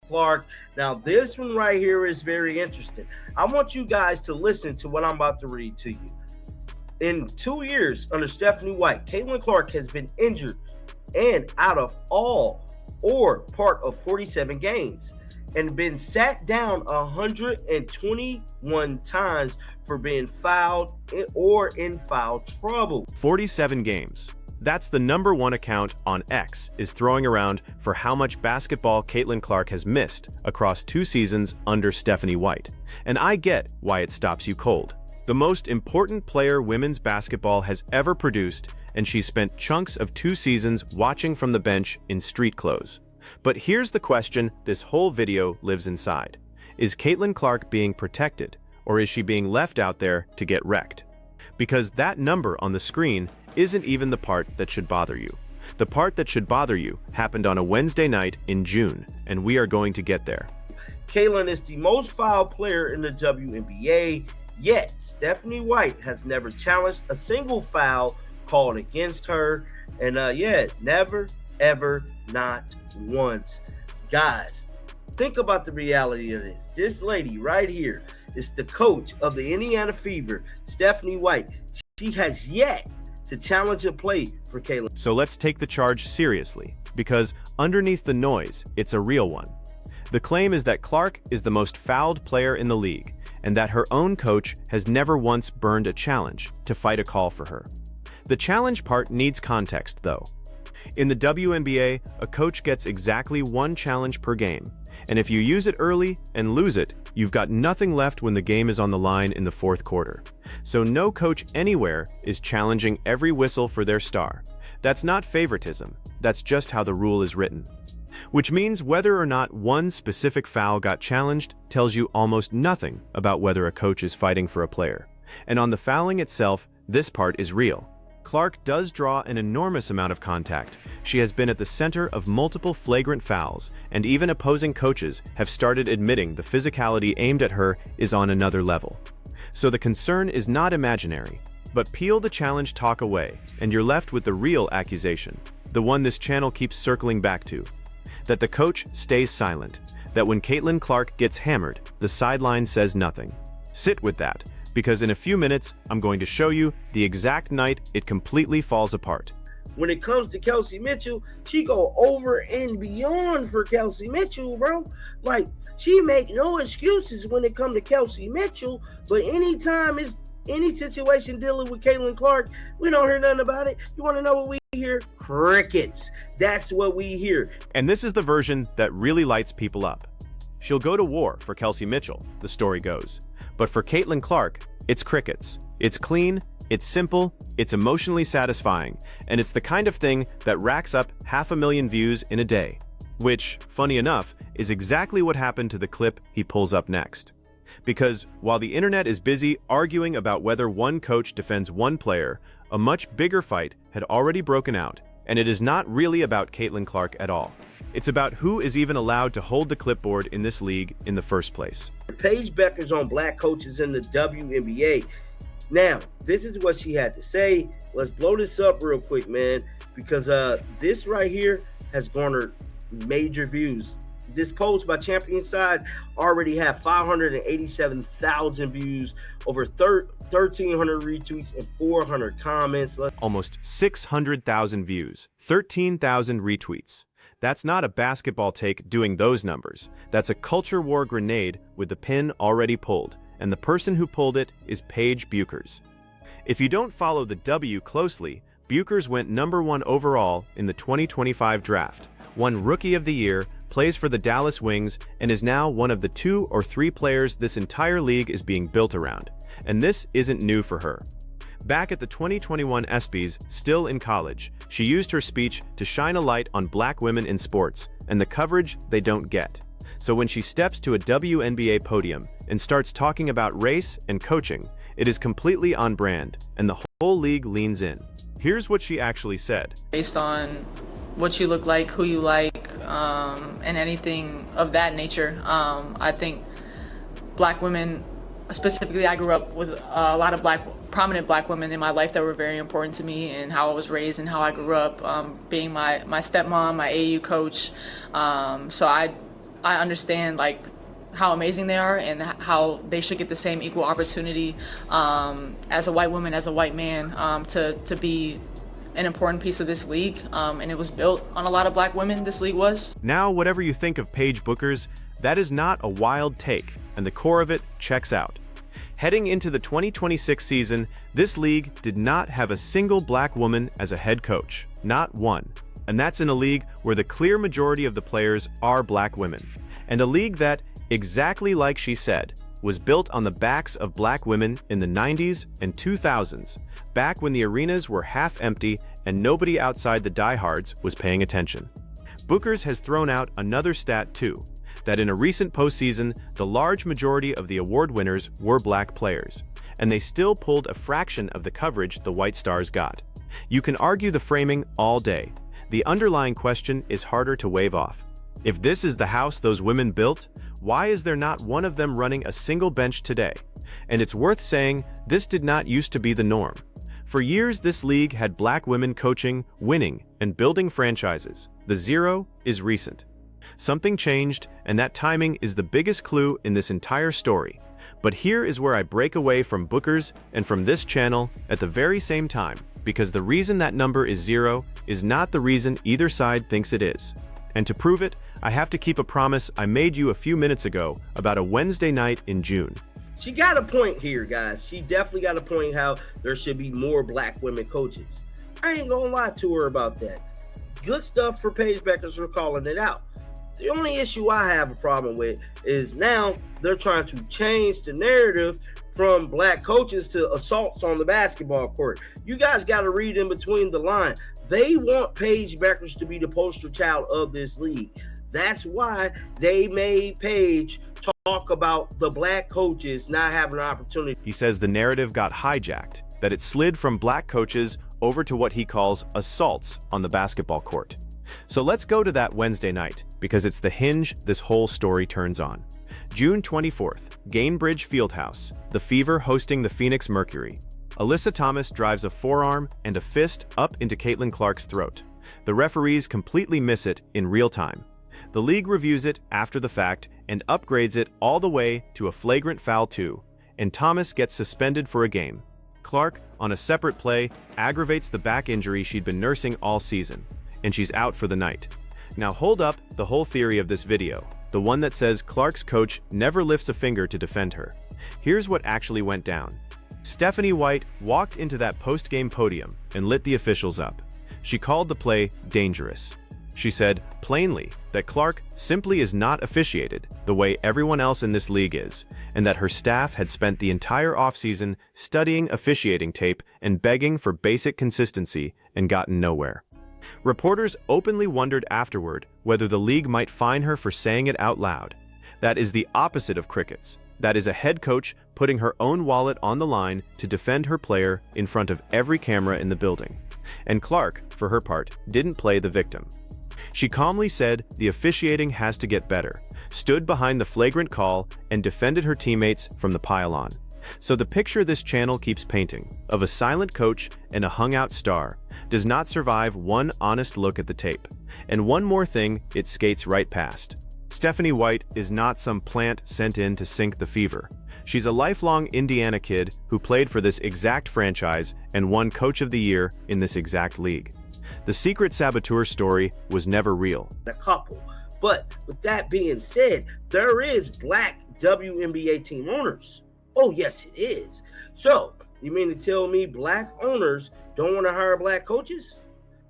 Clark. Now, this one right here is very interesting. I want you guys to listen to what I'm about to read to you. In 2 years under Stephanie White, Caitlin Clark has been injured and out of all or part of 47 games and been sat down 121 times for being fouled or in foul trouble. 47 games. That's the #1 account on X is throwing around for how much basketball Caitlin Clark has missed across 2 seasons under Stephanie White. And I get why it stops you cold. The most important player women's basketball has ever produced, and she spent chunks of 2 seasons watching from the bench in street clothes. But here's the question this whole video lives inside. Is Caitlin Clark being protected, or is she being left out there to get wrecked? Because that number on the screen isn't even the part that should bother you. The part that should bother you happened on a Wednesday night in June, and we are going to get there. Caitlin is the most fouled player in the WNBA, yet Stephanie White has never challenged a single foul called against her. And never, ever, not once. Guys, think about the reality of this. This lady right here is the coach of the Indiana Fever, Stephanie White. She has yet to challenge a play for Caitlin. So let's take the charge seriously, because underneath the noise, it's a real one. The claim is that Clark is the most fouled player in the league, and that her own coach has never once burned a challenge to fight a call for her. The challenge part needs context, though. In the WNBA, a coach gets exactly 1 challenge per game, and if you use it early and lose it, you've got nothing left when the game is on the line in the 4th quarter. So no coach anywhere is challenging every whistle for their star. That's not favoritism, that's just how the rule is written. Which means whether or not one specific foul got challenged tells you almost nothing about whether a coach is fighting for a player. And on the fouling itself, this part is real. Clark does draw an enormous amount of contact. She has been at the center of multiple flagrant fouls, and even opposing coaches have started admitting the physicality aimed at her is on another level. So the concern is not imaginary. But peel the challenge talk away, and you're left with the real accusation, the one this channel keeps circling back to. That the coach stays silent, that when Caitlin Clark gets hammered, the sideline says nothing. Sit with that, because in a few minutes, I'm going to show you the exact night it completely falls apart. When it comes to Kelsey Mitchell, she go over and beyond for Kelsey Mitchell, bro. Like, she make no excuses when it comes to Kelsey Mitchell, but anytime it's any situation dealing with Caitlin Clark, we don't hear nothing about it. You want to know what we hear? Crickets. That's what we hear. And this is the version that really lights people up. She'll go to war for Kelsey Mitchell, the story goes. But for Caitlin Clark, it's crickets. It's clean, it's simple, it's emotionally satisfying, and it's the kind of thing that racks up 500,000 views in a day. Which, funny enough, is exactly what happened to the clip he pulls up next. Because while the internet is busy arguing about whether one coach defends one player, a much bigger fight had already broken out, and it is not really about Caitlin Clark at all. It's about who is even allowed to hold the clipboard in this league in the first place. Paige Bueckers on black coaches in the WNBA. Now, this is what she had to say. Let's blow this up real quick, man, because this right here has garnered major views. This post by Champion Side already have 587,000 views, over 1,300 retweets, and 400 comments. Almost 600,000 views, 13,000 retweets. That's not a basketball take doing those numbers. That's a culture war grenade with the pin already pulled, and the person who pulled it is Paige Bueckers. If you don't follow the W closely, Bueckers went #1 overall in the 2025 draft, won Rookie of the Year, plays for the Dallas Wings, and is now one of the 2 or 3 players this entire league is being built around. And this isn't new for her. Back at the 2021 ESPYs, still in college, she used her speech to shine a light on black women in sports and the coverage they don't get. So when she steps to a WNBA podium and starts talking about race and coaching, it is completely on brand, and the whole league leans in. Here's what she actually said. Based on what you look like, who you like, and anything of that nature, I think black women, specifically, I grew up with a lot of prominent black women in my life that were very important to me and how I was raised and how I grew up, being my stepmom, my AU coach. So I understand like how amazing they are and how they should get the same equal opportunity as a white woman, as a white man, to be an important piece of this league. And it was built on a lot of black women, this league was. Now, whatever you think of Paige Bueckers, that is not a wild take, and the core of it checks out. Heading into the 2026 season, this league did not have a single black woman as a head coach, not one. And that's in a league where the clear majority of the players are black women. And a league that, exactly like she said, was built on the backs of black women in the 90s and 2000s, back when the arenas were half empty and nobody outside the diehards was paying attention. Bueckers has thrown out another stat too, that in a recent postseason, the large majority of the award winners were black players, and they still pulled a fraction of the coverage the White Stars got. You can argue the framing all day. The underlying question is harder to wave off. If this is the house those women built, why is there not one of them running a single bench today? And it's worth saying, this did not used to be the norm. For years, this league had black women coaching, winning, and building franchises. The zero is recent. Something changed, and that timing is the biggest clue in this entire story. But here is where I break away from Bueckers and from this channel at the very same time, because the reason that number is zero is not the reason either side thinks it is. And to prove it, I have to keep a promise I made you a few minutes ago about a Wednesday night in June. She got a point here, guys. She definitely got a point how there should be more black women coaches. I ain't gonna lie to her about that. Good stuff for Paige Bueckers for calling it out. The only issue I have a problem with is now they're trying to change the narrative from black coaches to assaults on the basketball court. You guys got to read in between the line. They want Paige Bueckers to be the poster child of this league. That's why they made Paige talk about the black coaches not having an opportunity. He says the narrative got hijacked, that it slid from black coaches over to what he calls assaults on the basketball court. So let's go to that Wednesday night, because it's the hinge this whole story turns on. June 24th, Gainbridge Fieldhouse, the Fever hosting the Phoenix Mercury. Alyssa Thomas drives a forearm and a fist up into Caitlin Clark's throat. The referees completely miss it in real time. The league reviews it after the fact and upgrades it all the way to a flagrant foul 2, and Thomas gets suspended for a game. Clark, on a separate play, aggravates the back injury she'd been nursing all season, and she's out for the night. Now hold up the whole theory of this video, the one that says Clark's coach never lifts a finger to defend her. Here's what actually went down. Stephanie White walked into that post-game podium and lit the officials up. She called the play dangerous. She said, plainly, that Clark simply is not officiated the way everyone else in this league is, and that her staff had spent the entire offseason studying officiating tape and begging for basic consistency and gotten nowhere. Reporters openly wondered afterward whether the league might fine her for saying it out loud. That is the opposite of crickets. That is a head coach putting her own wallet on the line to defend her player in front of every camera in the building. And Clark, for her part, didn't play the victim. She calmly said the officiating has to get better, stood behind the flagrant call, and defended her teammates from the pile-on. So the picture this channel keeps painting, of a silent coach and a hung-out star, does not survive one honest look at the tape. And one more thing it skates right past. Stephanie White is not some plant sent in to sink the Fever. She's a lifelong Indiana kid who played for this exact franchise and won Coach of the Year in this exact league. The secret saboteur story was never real. A couple. But with that being said, there is black WNBA team owners. Oh, yes, it is. So, you mean to tell me black owners don't want to hire black coaches?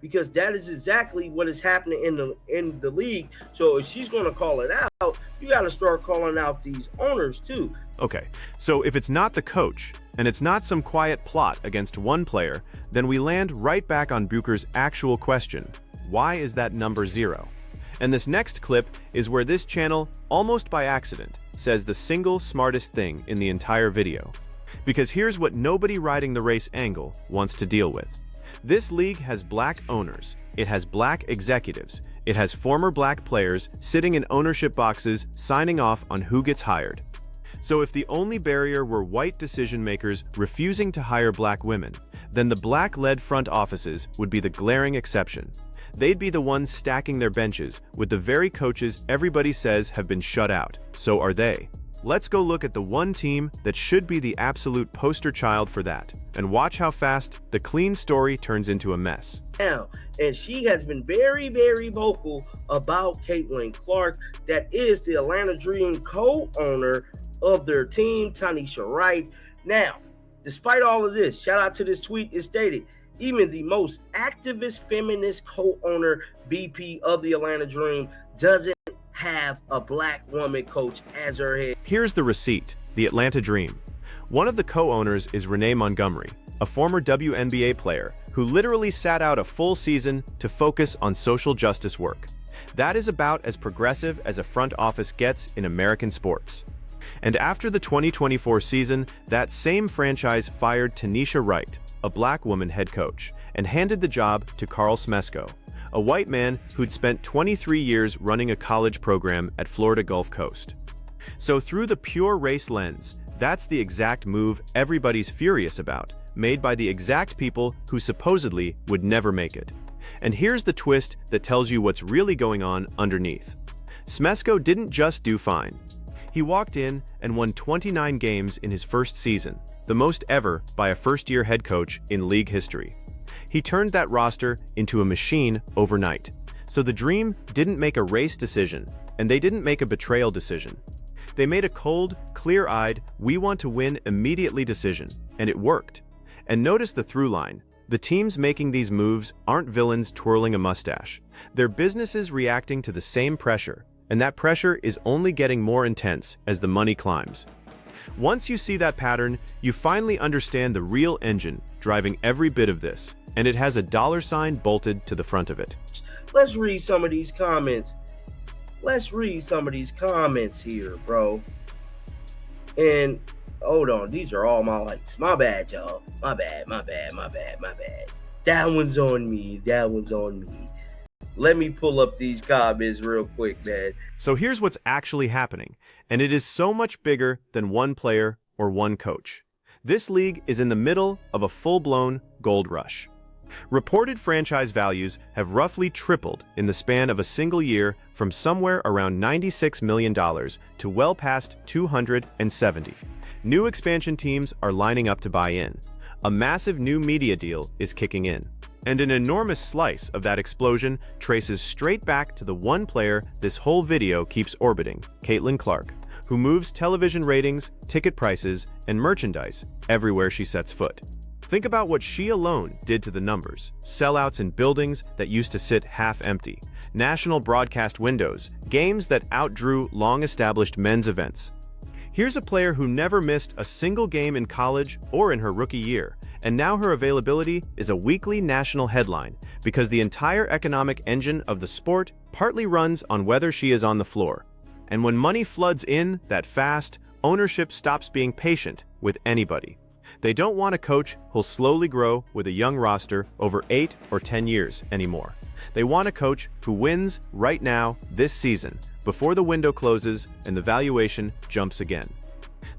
Because that is exactly what is happening in the league. So if she's going to call it out, you got to start calling out these owners too. Okay, so if it's not the coach, and it's not some quiet plot against one player, then we land right back on Bueckers' actual question. Why is that number 0? And this next clip is where this channel, almost by accident, says the single smartest thing in the entire video. Because here's what nobody riding the race angle wants to deal with. This league has black owners, it has black executives, it has former black players sitting in ownership boxes signing off on who gets hired. So if the only barrier were white decision makers refusing to hire black women, then the black-led front offices would be the glaring exception. they'd be the ones stacking their benches with the very coaches everybody says have been shut out. So are they. Let's go look at the one team that should be the absolute poster child for that, and watch how fast the clean story turns into a mess. Now, and she has been very, very vocal about Caitlin Clark, that is the Atlanta Dream co-owner of their team, Tanisha Wright. Now, despite all of this, shout out to this tweet, it stated, even the most activist feminist co-owner VP of the Atlanta Dream doesn't have a black woman coach as her head. Here's the receipt, the Atlanta Dream. One of the co-owners is Renee Montgomery, a former WNBA player who literally sat out a full season to focus on social justice work. That is about as progressive as a front office gets in American sports. And after the 2024 season, that same franchise fired Tanisha Wright, a black woman head coach, and handed the job to Carl Smesko, a white man who'd spent 23 years running a college program at Florida Gulf Coast. So through the pure race lens, that's the exact move everybody's furious about, made by the exact people who supposedly would never make it. And here's the twist that tells you what's really going on underneath. Smesko didn't just do fine. He walked in and won 29 games in his first season, the most ever by a first-year head coach in league history. He turned that roster into a machine overnight. So the Dream didn't make a race decision, and they didn't make a betrayal decision. They made a cold, clear-eyed, we want to win immediately decision, and it worked. And notice the through line. The teams making these moves aren't villains twirling a mustache. They're businesses reacting to the same pressure, and that pressure is only getting more intense as the money climbs. Once you see that pattern, you finally understand the real engine driving every bit of this, and it has a $ bolted to the front of it. Let's read some of these comments. Here, bro. And hold on, these are all my likes. My bad, y'all. My bad. That one's on me. Let me pull up these comments real quick, man. So here's what's actually happening, and it is so much bigger than one player or one coach. This league is in the middle of a full-blown gold rush. Reported franchise values have roughly tripled in the span of a single year, from somewhere around $96 million to well past $270. New expansion teams are lining up to buy in. A massive new media deal is kicking in. And an enormous slice of that explosion traces straight back to the one player this whole video keeps orbiting, Caitlin Clark, who moves television ratings, ticket prices, and merchandise everywhere she sets foot. Think about what she alone did to the numbers: sellouts in buildings that used to sit half empty, national broadcast windows, games that outdrew long-established men's events. Here's a player who never missed a single game in college or in her rookie year, and now her availability is a weekly national headline because the entire economic engine of the sport partly runs on whether she is on the floor. And when money floods in that fast, ownership stops being patient with anybody. They don't want a coach who'll slowly grow with a young roster over 8 or 10 years anymore. They want a coach who wins right now, this season, before the window closes and the valuation jumps again.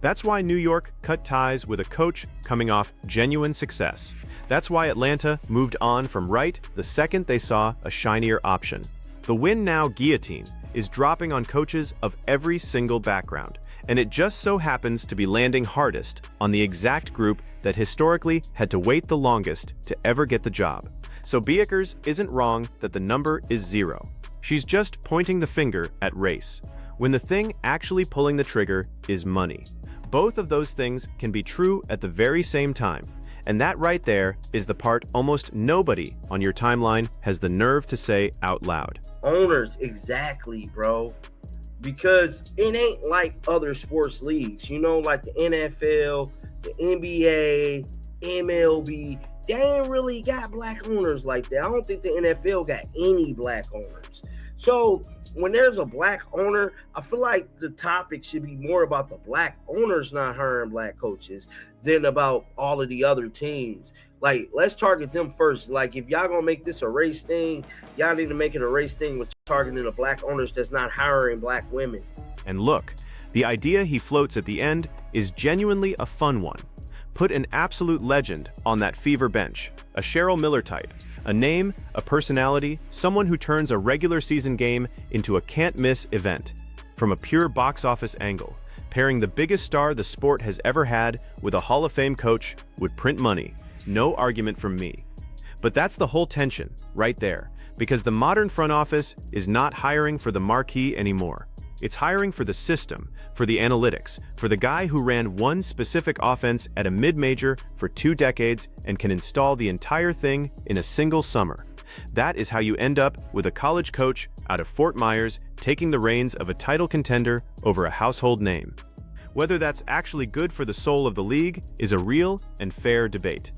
That's why New York cut ties with a coach coming off genuine success. That's why Atlanta moved on from Wright the second they saw a shinier option. The win now guillotine is dropping on coaches of every single background, and it just so happens to be landing hardest on the exact group that historically had to wait the longest to ever get the job. So Bueckers isn't wrong that the number is 0. She's just pointing the finger at race, when the thing actually pulling the trigger is money. Both of those things can be true at the very same time, and that right there is the part almost nobody on your timeline has the nerve to say out loud. Owners, exactly, bro. Because it ain't like other sports leagues, you know, like the NFL, the NBA, MLB. They ain't really got black owners like that. I don't think the NFL got any black owners. So when there's a black owner, I feel like the topic should be more about the black owners not hiring black coaches than about all of the other teams. Like, let's target them first. Like, if y'all gonna make this a race thing, y'all need to make it a race thing with targeting the black owners that's not hiring black women. And look, the idea he floats at the end is genuinely a fun one. Put an absolute legend on that fever bench, a Cheryl Miller type, A name, a personality, someone who turns a regular season game into a can't-miss event. From a pure box office angle, pairing the biggest star the sport has ever had with a Hall of Fame coach would print money. No argument from me. But that's the whole tension, right there, because the modern front office is not hiring for the marquee anymore. It's hiring for the system, for the analytics, for the guy who ran one specific offense at a mid-major for 2 decades and can install the entire thing in a single summer. That is how you end up with a college coach out of Fort Myers taking the reins of a title contender over a household name. Whether that's actually good for the soul of the league is a real and fair debate.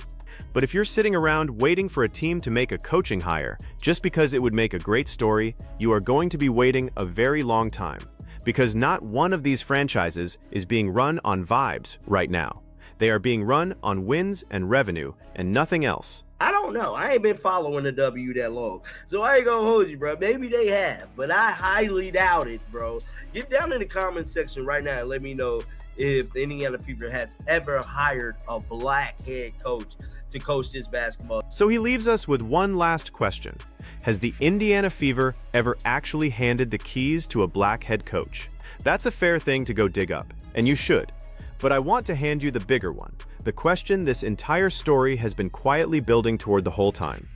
But if you're sitting around waiting for a team to make a coaching hire just because it would make a great story, you are going to be waiting a very long time. Because not one of these franchises is being run on vibes right now. They are being run on wins and revenue and nothing else. I don't know. I ain't been following the W that long. So I ain't gonna hold you, bro. Maybe they have, but I highly doubt it, bro. Get down in the comment section right now and let me know if the Indiana Fever has ever hired a black head coach to coach this basketball. So he leaves us with one last question. Has the Indiana Fever ever actually handed the keys to a black head coach? That's a fair thing to go dig up, and you should. But I want to hand you the bigger one, the question this entire story has been quietly building toward the whole time.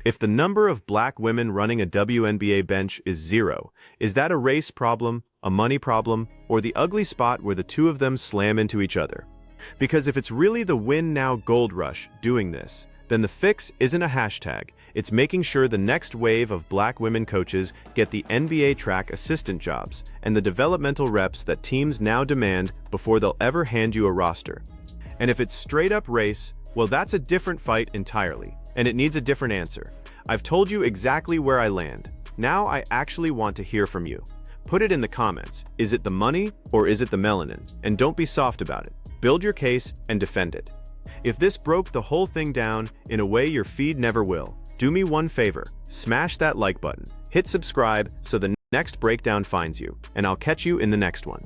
If the number of black women running a WNBA bench is 0, is that a race problem, a money problem, or the ugly spot where the two of them slam into each other? Because if it's really the win now gold rush doing this, then the fix isn't a hashtag, it's making sure the next wave of black women coaches get the NBA track assistant jobs and the developmental reps that teams now demand before they'll ever hand you a roster. And if it's straight up race, well, that's a different fight entirely, and it needs a different answer. I've told you exactly where I land. Now I actually want to hear from you. Put it in the comments. Is it the money or is it the melanin? And don't be soft about it. Build your case and defend it. If this broke the whole thing down in a way your feed never will, do me one favor, smash that like button, hit subscribe so the next breakdown finds you, and I'll catch you in the next one.